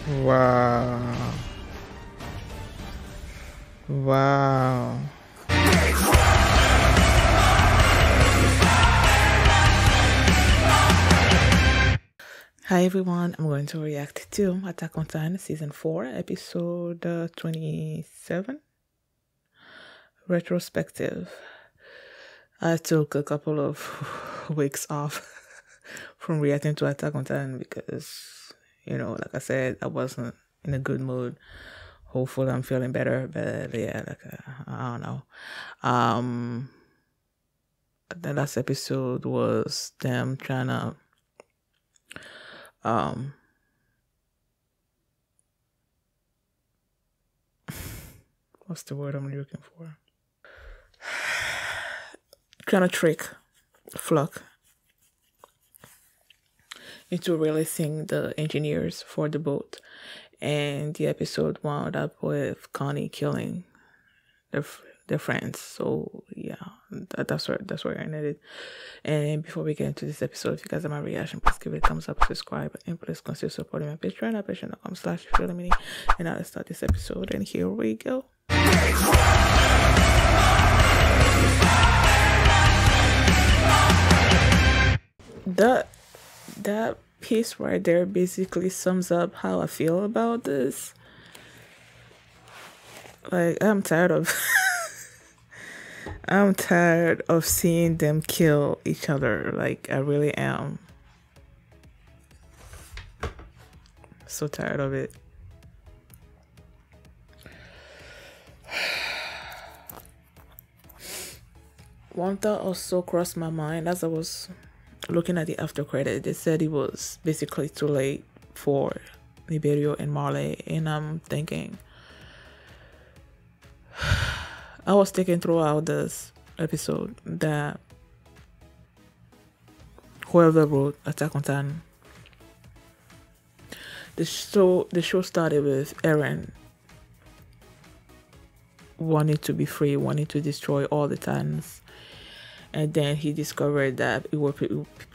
Wow. Wow. Hi everyone, I'm going to react to Attack on Titan Season 4, Episode 27, Retrospective. I took a couple of weeks off from reacting to Attack on Titan because, like I said, I wasn't in a good mood. Hopefully I'm feeling better, but yeah, I don't know. The last episode was them trying to what's the word I'm looking for? Trying to trick Flock into releasing the engineers for the boat, and the episode wound up with Connie killing their friends. So yeah, that's where I ended it. And before we get into this episode, if you guys have my reaction, please give it a thumbs up, subscribe, and please consider supporting my Patreon at patreon.com/feeling. And now let's start this episode, and here we go. That piece right there basically sums up how I feel about this. Like, I'm tired of I'm tired of seeing them kill each other. Like, I really am. So tired of it. One thought also crossed my mind as I was looking at the after credit. They said it was basically too late for Liberio and Marley, and I'm thinking, I was thinking throughout this episode that whoever wrote Attack on Titan, the show started with Eren wanting to be free, wanting to destroy all the Titans, and then he discovered that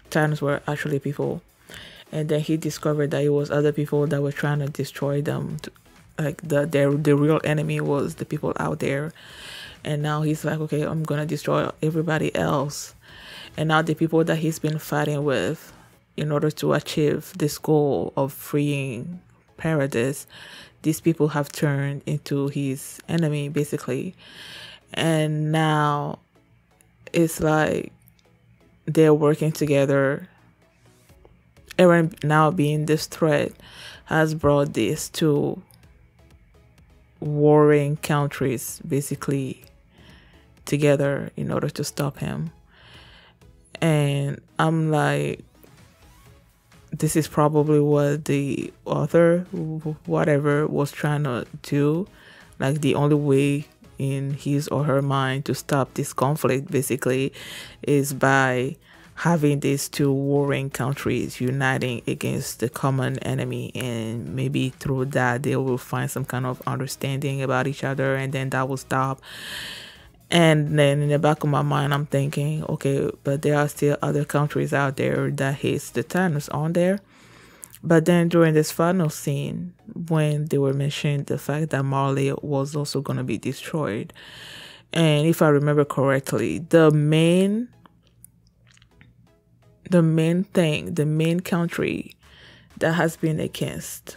Titans were actually people, and then he discovered that it was other people that were trying to destroy them. Like the real enemy was the people out there, and now he's like, okay, I'm gonna destroy everybody else. And now the people that he's been fighting with in order to achieve this goal of freeing Paradise, these people have turned into his enemy basically. And now it's like they're working together. Eren now being this threat has brought this to warring countries basically together in order to stop him. And I'm like, this is probably what the author, whatever, was trying to do. Like, the only way in his or her mind to stop this conflict basically is by having these two warring countries uniting against the common enemy, and maybe through that they will find some kind of understanding about each other, and then that will stop. And then in the back of my mind, I'm thinking, okay, but there are still other countries out there that hates the Titans, aren't there? But then during this final scene, when they were mentioning the fact that Marley was also going to be destroyed, and if I remember correctly, the main country that has been against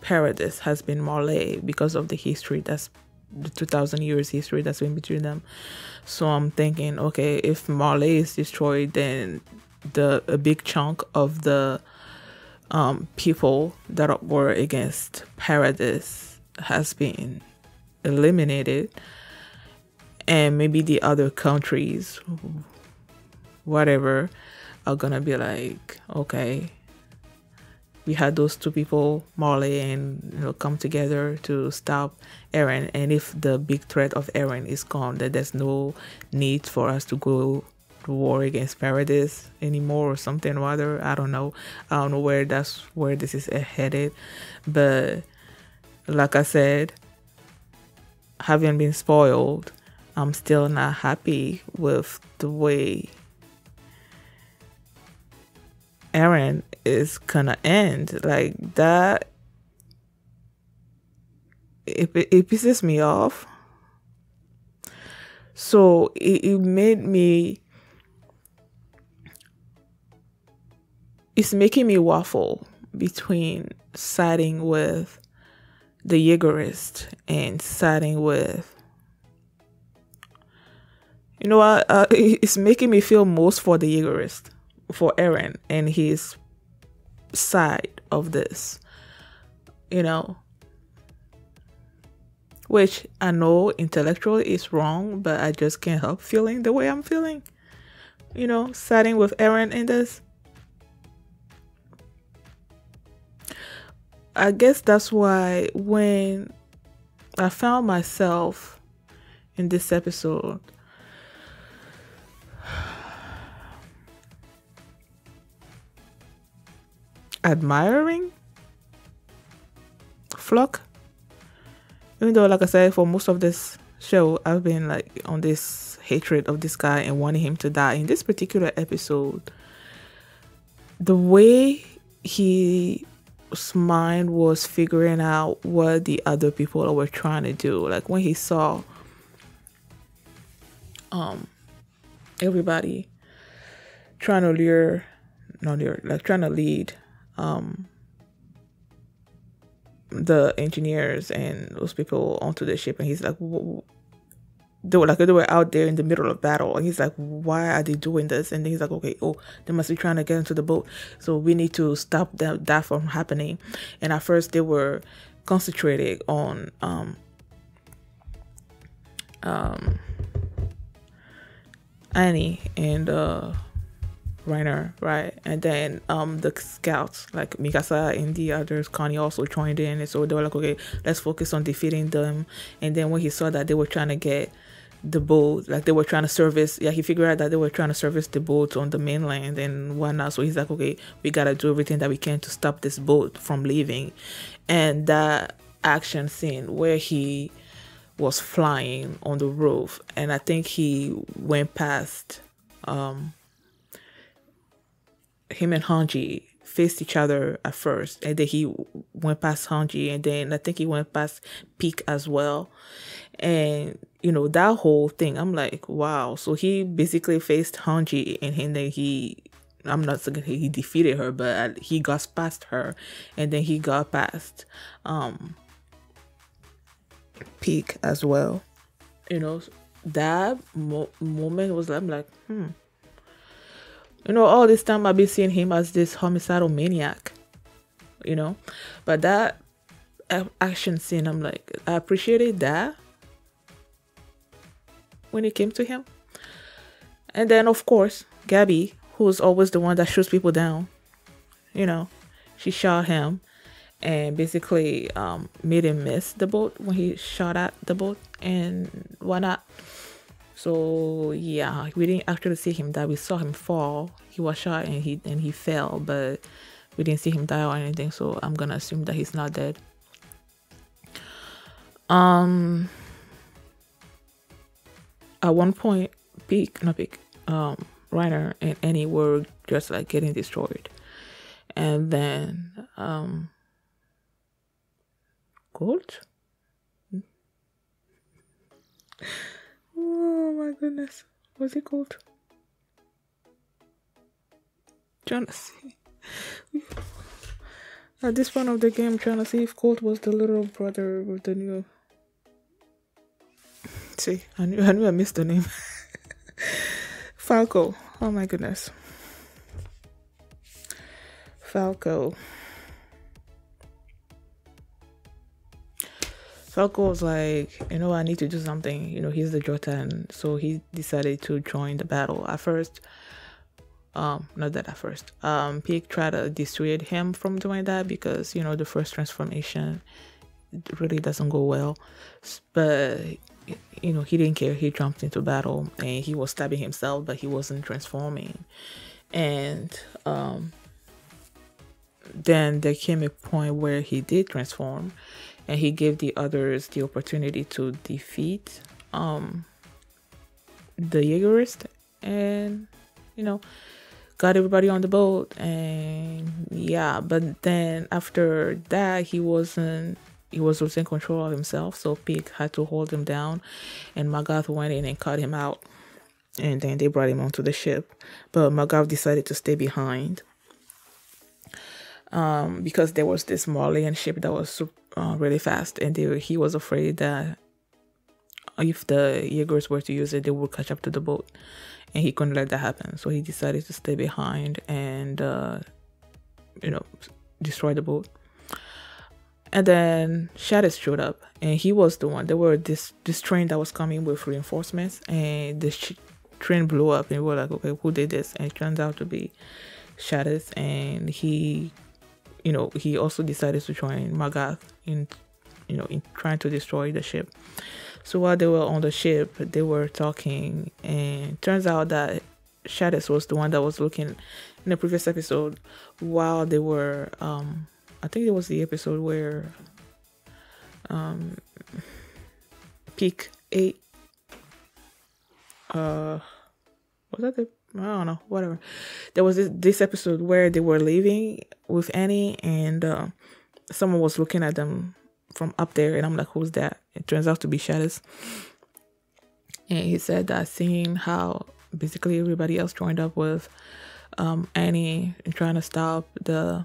Paradise has been Marley, because of the history, that's the 2,000 years history that's been between them. So I'm thinking, okay, if Marley is destroyed, then a big chunk of the people that were against Paradise has been eliminated, and maybe the other countries, whatever, are gonna be like, okay, we had those two people, Marley, and come together to stop Eren. And if the big threat of Eren is gone, that there's no need for us to go to war against Paradise anymore, or something rather. I don't know where this is headed. But like I said, having been spoiled, I'm still not happy with the way Eren is gonna end. Like, that it pisses me off. So it made me, it's making me waffle between siding with the Jaegerist and siding with, you know what, it's making me feel most for the Jaegerist, for Eren and his side of this, you know, which I know intellectually is wrong, but I just can't help feeling the way I'm feeling, you know, siding with Eren in this. I guess that's why when I found myself in this episode admiring Flock, even though, like I said, for most of this show, I've been like on this hatred of this guy and wanting him to die. In this particular episode, the way his mind was figuring out what the other people were trying to do, like when he saw everybody trying to trying to lead the engineers and those people onto the ship, and he's like, they were out there in the middle of battle, and he's like, why are they doing this? And then he's like, okay, oh, they must be trying to get into the boat, so we need to stop that from happening. And at first they were concentrated on Annie and Reiner, right? And then the scouts like Mikasa and the others, Connie, also joined in, and so they were like, okay, let's focus on defeating them. And then when he saw that they were trying to get the boat, like they were trying to service, he figured out that they were trying to service the boat on the mainland and whatnot. So he's like, okay, we gotta do everything that we can to stop this boat from leaving. And that action scene where he was flying on the roof, and I think he went past him and Hanji faced each other at first, and then he went past Hanji, and then I think he went past Peak as well. And you know, that whole thing, I'm like, wow. So he basically faced Hanji, and then I'm not saying he defeated her, but he got past her, and then he got past Peak as well. You know, that moment was, I'm like, you know, all this time I've been seeing him as this homicidal maniac, you know, but that action scene, I'm like, I appreciated that when it came to him. And then, of course, Gabby, who's always the one that shoots people down, you know, she shot him and basically made him miss the boat when he shot at the boat and whatnot. So yeah, we didn't actually see him die. We saw him fall. He was shot and he fell, but we didn't see him die or anything. So I'm gonna assume that he's not dead. At one point, Reiner and Annie were just like getting destroyed, and then Gold. Oh my goodness. What's it called? Trying to see. At this point of the game, trying to see if Colt was the little brother with the new. See, I knew I missed the name. Falco. Oh my goodness. Falco. Falco was like, you know, I need to do something. You know, he's the Jotan. So he decided to join the battle. At first, not that at first. Pig tried to dissuade him from doing that because, you know, the first transformation really doesn't go well. But, you know, he didn't care. He jumped into battle and he was stabbing himself, but he wasn't transforming. And then there came a point where he did transform. And he gave the others the opportunity to defeat the Jaegerist and, you know, got everybody on the boat. And yeah, but then after that, he wasn't, he was losing control of himself, so Pig had to hold him down, and Magath went in and cut him out, and then they brought him onto the ship. But Magath decided to stay behind because there was this Marleyan ship that was really fast, and he was afraid that if the Jaegers were to use it, they would catch up to the boat, and he couldn't let that happen. So he decided to stay behind and destroy the boat. And then Shadis showed up, and he was the one. There were this train that was coming with reinforcements, and this train blew up, and we were like, okay, who did this? And it turns out to be Shadis, and he also decided to join Magath in trying to destroy the ship. So while they were on the ship, they were talking, and turns out that Shadis was the one that was looking in the previous episode while they were I think it was the episode where Peak ate was that the I don't know, whatever. There was this episode where they were leaving with Annie, and someone was looking at them from up there, and I'm like, who's that? It turns out to be Shadis. And he said that seeing how basically everybody else joined up with Annie and trying to stop the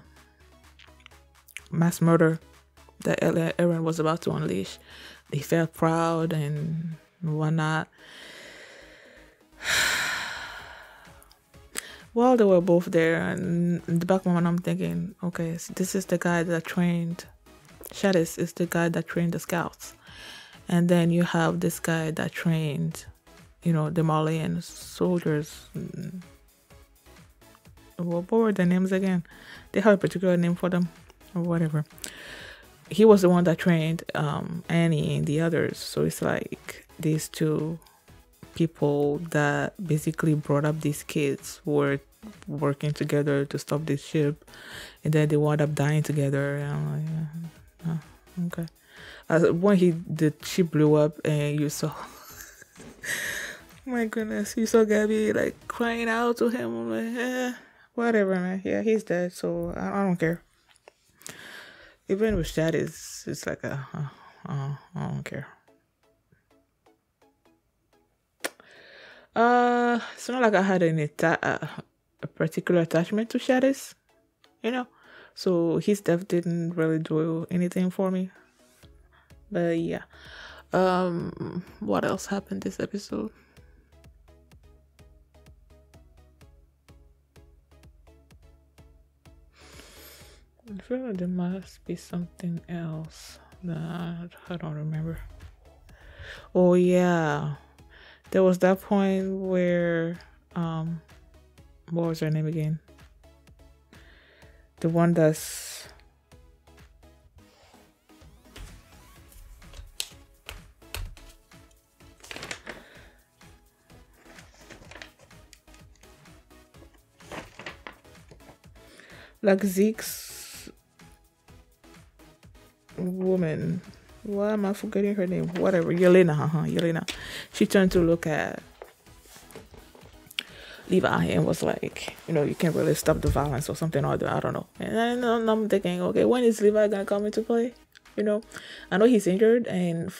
mass murder that Eren was about to unleash, they felt proud and whatnot. While they were both there, and in the back of my mind, I'm thinking, okay, so this is the guy that trained Shadis is the guy that trained the scouts, and then you have this guy that trained, the Marleyan soldiers. What were their names again? They have a particular name for them, or whatever. He was the one that trained Annie and the others. So it's like these two people that basically brought up these kids who were working together to stop this ship, and then they wound up dying together. And I'm like, okay. When the ship blew up, and you saw, my goodness, you saw Gabby like crying out to him. I'm like, whatever, man. Yeah, he's dead, so I don't care. Even with that, it's like I don't care. It's not like I had a particular attachment to Shadis, so his death didn't really do anything for me. But yeah, what else happened this episode? I feel like there must be something else that I don't remember. Oh yeah, there was that point where what was her name again? The one that's like Zeke's woman. Why am I forgetting her name? Whatever. Yelena. Yelena. She turned to look at Levi and was like, you can't really stop the violence or something or other. I don't know. And I'm thinking, okay, when is Levi gonna come into play? I know he's injured, and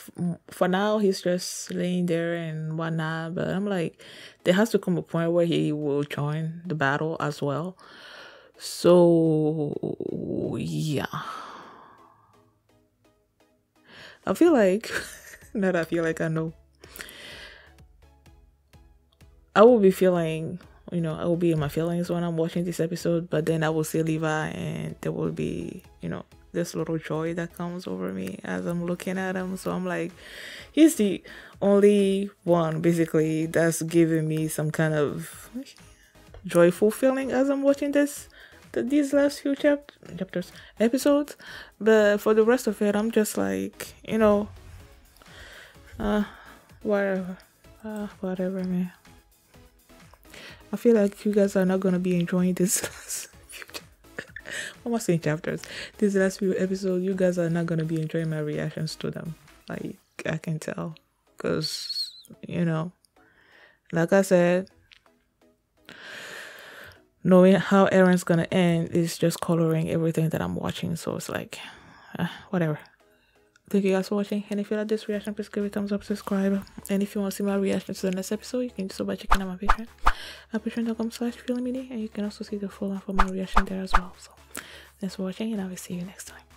for now he's just laying there and whatnot. But I'm like, there has to come a point where he will join the battle as well. So yeah, I feel like not. I feel like I know. I will be feeling, I will be in my feelings when I'm watching this episode, but then I will see Levi, and there will be, this little joy that comes over me as I'm looking at him. So I'm like, he's the only one basically that's giving me some kind of joyful feeling as I'm watching these last few episodes. But for the rest of it, I'm just like, whatever, man. I feel like you guys are not gonna be enjoying this last few I'm not saying chapters. These last few episodes, you guys are not gonna be enjoying my reactions to them. Like, I can tell, because like I said, knowing how Eren's gonna end is just coloring everything that I'm watching. So it's like, whatever. Thank you guys for watching, and if you like this reaction, please give it a thumbs up, subscribe, and if you want to see my reaction to the next episode, you can do so by checking out my Patreon at patreon.com/feelingmini, and you can also see the full length of my reaction there as well. So thanks for watching, and I will see you next time.